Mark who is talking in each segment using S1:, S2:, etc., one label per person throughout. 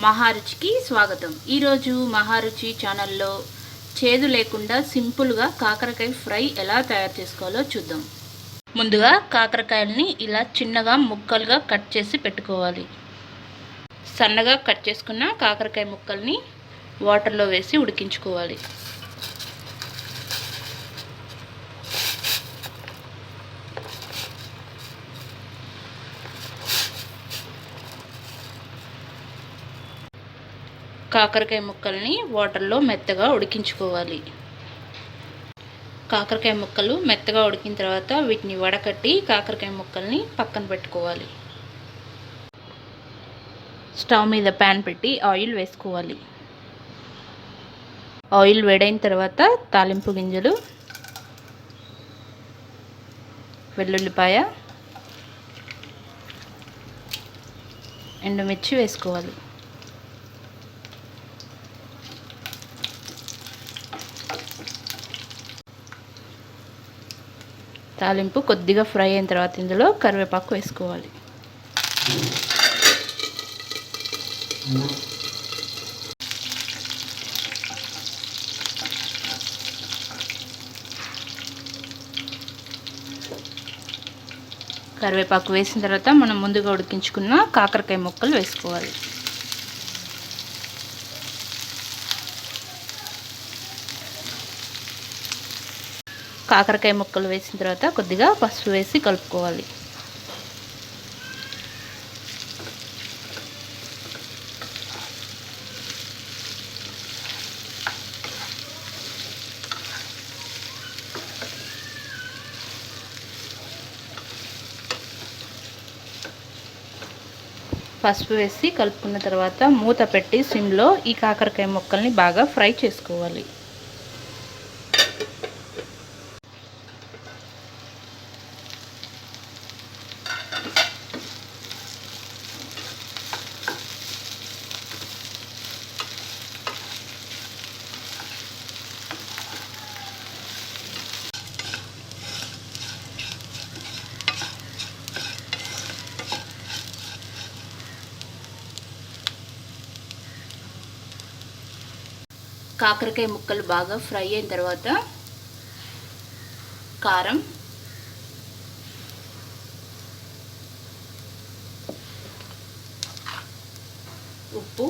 S1: మహారుచికి స్వాగతం. ఈరోజు మహారుచి ఛానల్లో చేదు లేకుండా సింపుల్గా కాకరకాయ ఫ్రై ఎలా తయారు చేసుకోవాలో చూద్దాం. ముందుగా కాకరకాయలని ఇలా చిన్నగా ముక్కలుగా కట్ చేసి పెట్టుకోవాలి. సన్నగా కట్ చేసుకున్న కాకరకాయ ముక్కల్ని వాటర్లో వేసి ఉడికించుకోవాలి. కాకరకాయ ముక్కల్ని వాటర్లో మెత్తగా ఉడికించుకోవాలి. కాకరకాయ ముక్కలు మెత్తగా ఉడికిన తర్వాత వీటిని వడకట్టి కాకరకాయ ముక్కల్ని పక్కన పెట్టుకోవాలి. స్టవ్ మీద ప్యాన్ పెట్టి ఆయిల్ వేసుకోవాలి. ఆయిల్ వేడైన తర్వాత తాలింపు గింజలు, వెల్లుల్లిపాయ, ఎండుమిర్చి వేసుకోవాలి. తాలింపు కొద్దిగా ఫ్రై అయిన తర్వాత ఇందులో కరివేపాకు వేసుకోవాలి. కరివేపాకు వేసిన తర్వాత మనం ముందుగా ఉడికించుకున్న కాకరకాయ ముక్కలు వేసుకోవాలి. కాకరకాయ ముక్కలు వేసిన తర్వాత కొద్దిగా పసుపు వేసి కలుపుకోవాలి. పసుపు వేసి కలుపుకున్న తర్వాత మూత పెట్టి సిమ్లో ఈ కాకరకాయ ముక్కల్ని బాగా ఫ్రై చేసుకోవాలి. కాకరకాయ ముక్కలు బాగా ఫ్రై అయిన తర్వాత కారం, ఉప్పు,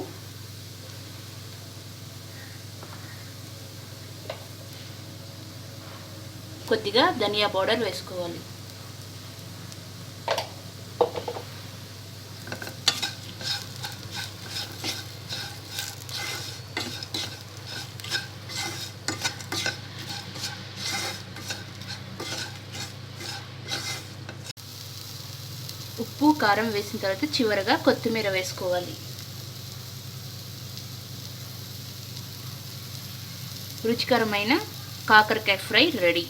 S1: కొద్దిగా ధనియా పౌడర్ వేసుకోవాలి. ఉప్పు, కారం వేసిన తర్వాత చివరగా కొత్తిమీర వేసుకోవాలి. రుచికరమైన కాకరకాయ ఫ్రై రెడీ.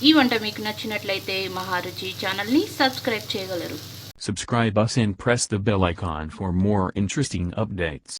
S1: ఈ వంట మీకు నచ్చినట్లయితే మహారుచి ఛానల్ని సబ్స్క్రైబ్ చేయగలరు.
S2: Subscribe us and press the bell icon for more interesting updates.